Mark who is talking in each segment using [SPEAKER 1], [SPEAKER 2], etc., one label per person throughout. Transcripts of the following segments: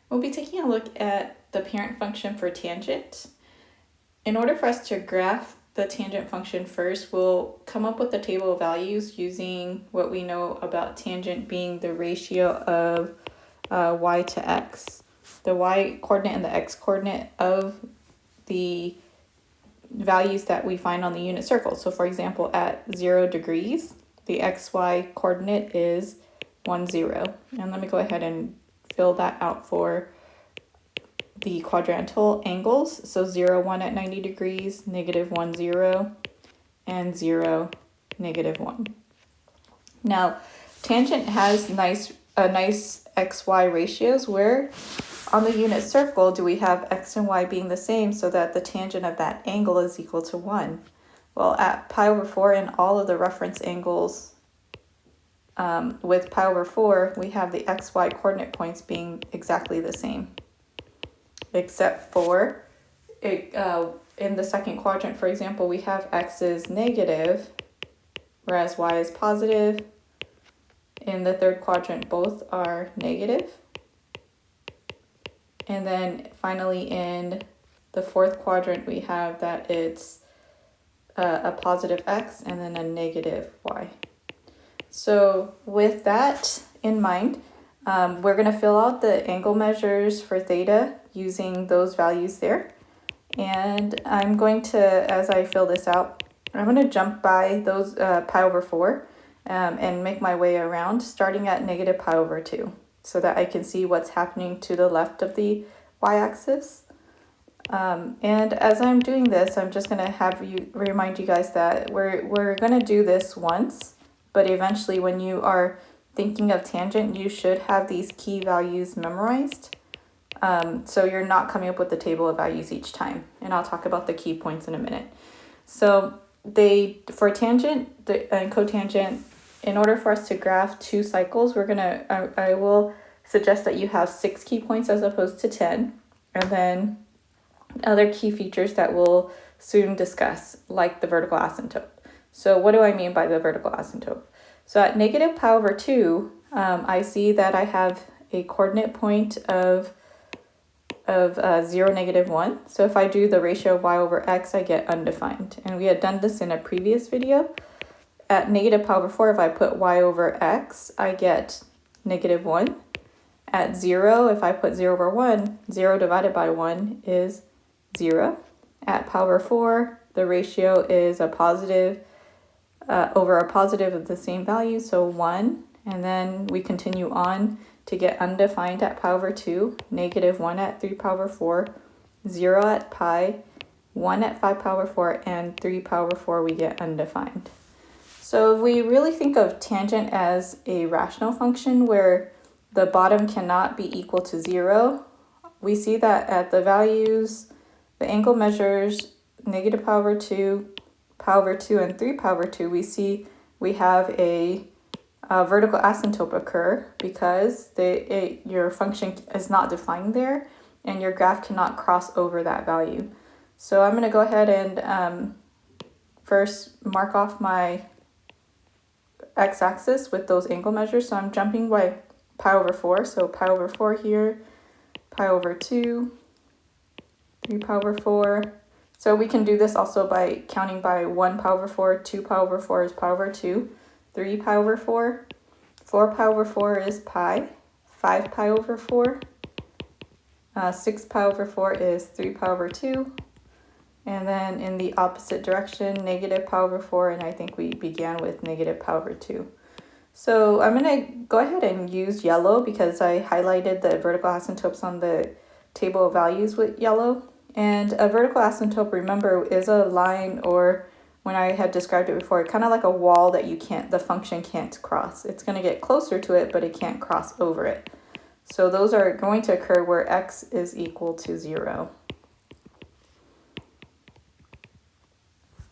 [SPEAKER 1] We'll be taking a look at the parent function for tangent. In order for us to graph the tangent function first, we'll come up with a table of values using what we know about tangent being the ratio of y to x. The y coordinate and the x coordinate of the values that we find on the unit circle. So for example, at 0 degrees, the xy coordinate is 1, 0. And let me go ahead and fill that out for the quadrantal angles. So 0, 1 at 90 degrees, -1, 0, and 0, -1. Now, tangent has nice xy ratios where on the unit circle do we have x and y being the same so that the tangent of that angle is equal to 1. Well, at pi over 4 and all of the reference angles with pi over 4, we have the xy coordinate points being exactly the same. Except for in the second quadrant, for example, we have x is negative, whereas y is positive. In the third quadrant, both are negative. And then finally in the fourth quadrant, we have that it's a positive x and then a negative y. So with that in mind, we're going to fill out the angle measures for theta using those values there. And I'm going to, as I fill this out, I'm going to jump by those pi over 4 and make my way around, starting at negative pi over 2, so that I can see what's happening to the left of the y-axis. And as I'm doing this, I'm just going to remind you guys that we're going to do this once, but eventually when you are thinking of tangent, you should have these key values memorized. So you're not coming up with the table of values each time. And I'll talk about the key points in a minute. So for tangent and cotangent, in order for us to graph two cycles, I will suggest that you have 6 key points as opposed to 10. And then other key features that we'll soon discuss, like the vertical asymptote. So what do I mean by the vertical asymptote? So at negative pi over 2, I see that I have a coordinate point of 0, -1. So if I do the ratio of y over x, I get undefined. And we had done this in a previous video. At negative pi over 4, if I put y over x, I get -1. At 0, if I put 0 over 1, 0 divided by 1 is 0. At pi over 4, the ratio is a positive over a positive of the same value, so 1. And then we continue on to get undefined at pi over 2, -1 at 3 pi over 4, 0 at pi, 1 at 5 pi over 4, and 3 pi over 4 we get undefined. So if we really think of tangent as a rational function where the bottom cannot be equal to 0, we see that at the values, the angle measures, negative pi over 2, pi over 2, and 3 pi over 2, we see we have a vertical asymptote occur because your function is not defined there and your graph cannot cross over that value. So I'm going to go ahead and first mark off my x-axis with those angle measures. So I'm jumping by pi over 4. So pi over 4 here, pi over 2, 3 pi over 4. So we can do this also by counting by 1 pi over 4, 2 pi over 4 is pi over 2, 3 pi over 4, 4 pi over 4 is pi, 5 pi over 4, 6 pi over 4 is 3 pi over 2, and then in the opposite direction, negative pi over 4, and I think we began with negative pi over 2. So I'm going to go ahead and use yellow because I highlighted the vertical asymptotes on the table of values with yellow. And a vertical asymptote, remember, is a line, or when I had described it before, kind of like a wall that the function can't cross. It's going to get closer to it, but it can't cross over it. So those are going to occur where x is equal to 0.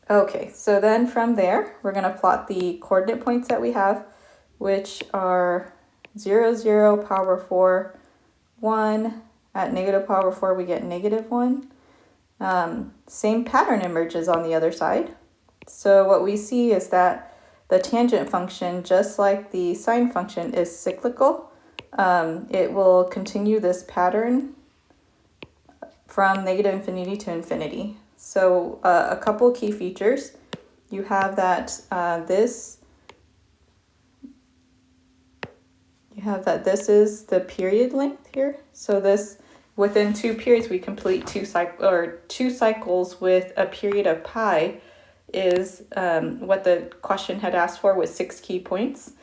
[SPEAKER 1] Okay, so then from there, we're going to plot the coordinate points that we have, which are 0, 0, pi over 4, 1. At negative pi over 4, we get -1. Same pattern emerges on the other side. So what we see is that the tangent function, just like the sine function, is cyclical. it will continue this pattern from negative infinity to infinity. So a couple key features. You have that this is the period length here. So this, within 2 periods, we complete two cycles with a period of pi is what the question had asked for with 6 key points.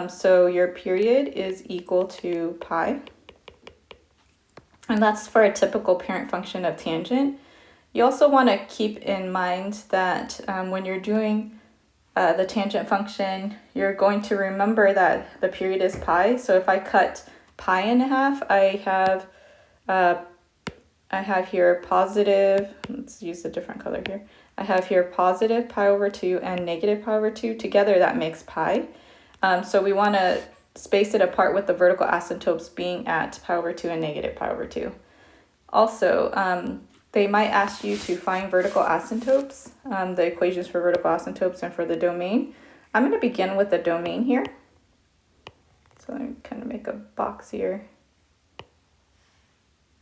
[SPEAKER 1] So your period is equal to pi. And that's for a typical parent function of tangent. You also want to keep in mind that when you're doing the tangent function, you're going to remember that the period is pi. So if I cut pi in half, I have here positive, let's use a different color here. I have here positive pi over 2 and negative pi over 2. Together that makes pi. So we want to space it apart with the vertical asymptotes being at pi over 2 and negative pi over 2. Also, they might ask you to find vertical asymptotes, the equations for vertical asymptotes and for the domain. I'm going to begin with the domain here. So let me kind of make a box here.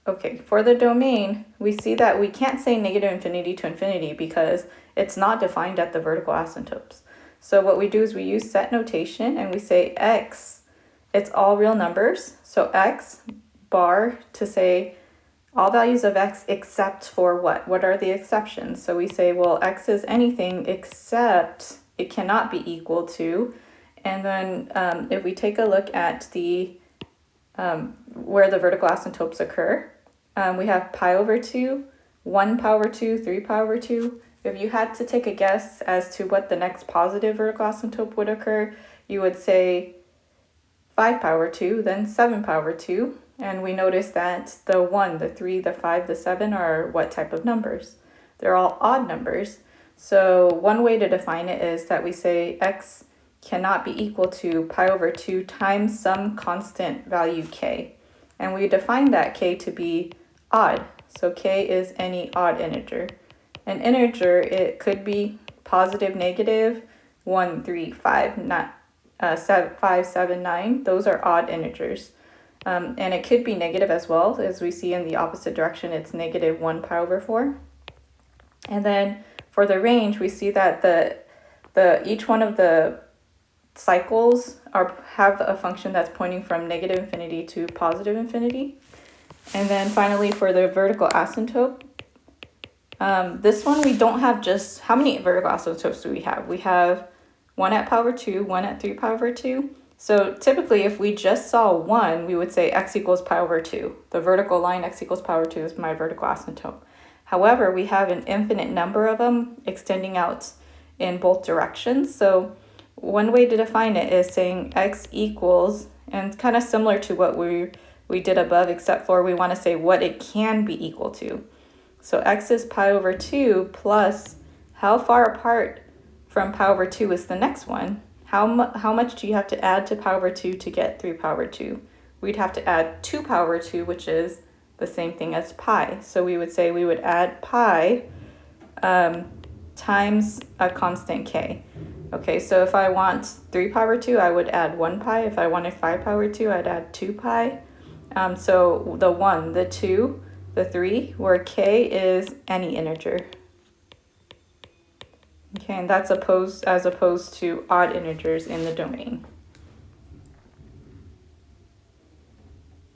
[SPEAKER 1] Okay, for the domain, we see that we can't say negative infinity to infinity because it's not defined at the vertical asymptotes. So what we do is we use set notation and we say x, it's all real numbers. So x bar to say all values of x except for what? What are the exceptions? So we say, well, x is anything except it cannot be equal to. And then if we take a look at the where the vertical asymptotes occur, we have pi over 2, 1 pi over 2, 3 pi over 2. If you had to take a guess as to what the next positive vertical asymptote would occur, you would say 5 pi over 2, then 7 pi over 2. And we notice that the 1, the 3, the 5, the 7 are what type of numbers? They're all odd numbers. So one way to define it is that we say x cannot be equal to pi over 2 times some constant value k. And we define that k to be odd. So k is any odd integer. An integer, it could be positive, negative, 1, 3, 5, 7, 9. Those are odd integers. And it could be negative as well. As we see in the opposite direction, it's negative 1 pi over 4. And then for the range, we see that each one of the cycles have a function that's pointing from negative infinity to positive infinity. And then finally for the vertical asymptote, this one we don't have just, how many vertical asymptotes do we have? We have 1 at pi over 2, 1 at 3 pi over 2. So typically if we just saw 1, we would say x equals pi over 2. The vertical line x equals pi over 2 is my vertical asymptote. However, we have an infinite number of them extending out in both directions. So one way to define it is saying x equals, and kind of similar to what we did above, except for we want to say what it can be equal to. So x is pi over 2 plus how far apart from pi over 2 is the next one? How much do you have to add to pi over 2 to get 3 pi over 2? We'd have to add 2 pi over 2, which is the same thing as pi. So we would say we would add pi times a constant k. Okay, so if I want 3 pi over 2, I would add 1 pi. If I wanted 5 pi over 2, I'd add 2 pi. So the 1, the 2, the 3, where k is any integer. Okay, and that's as opposed to odd integers in the domain.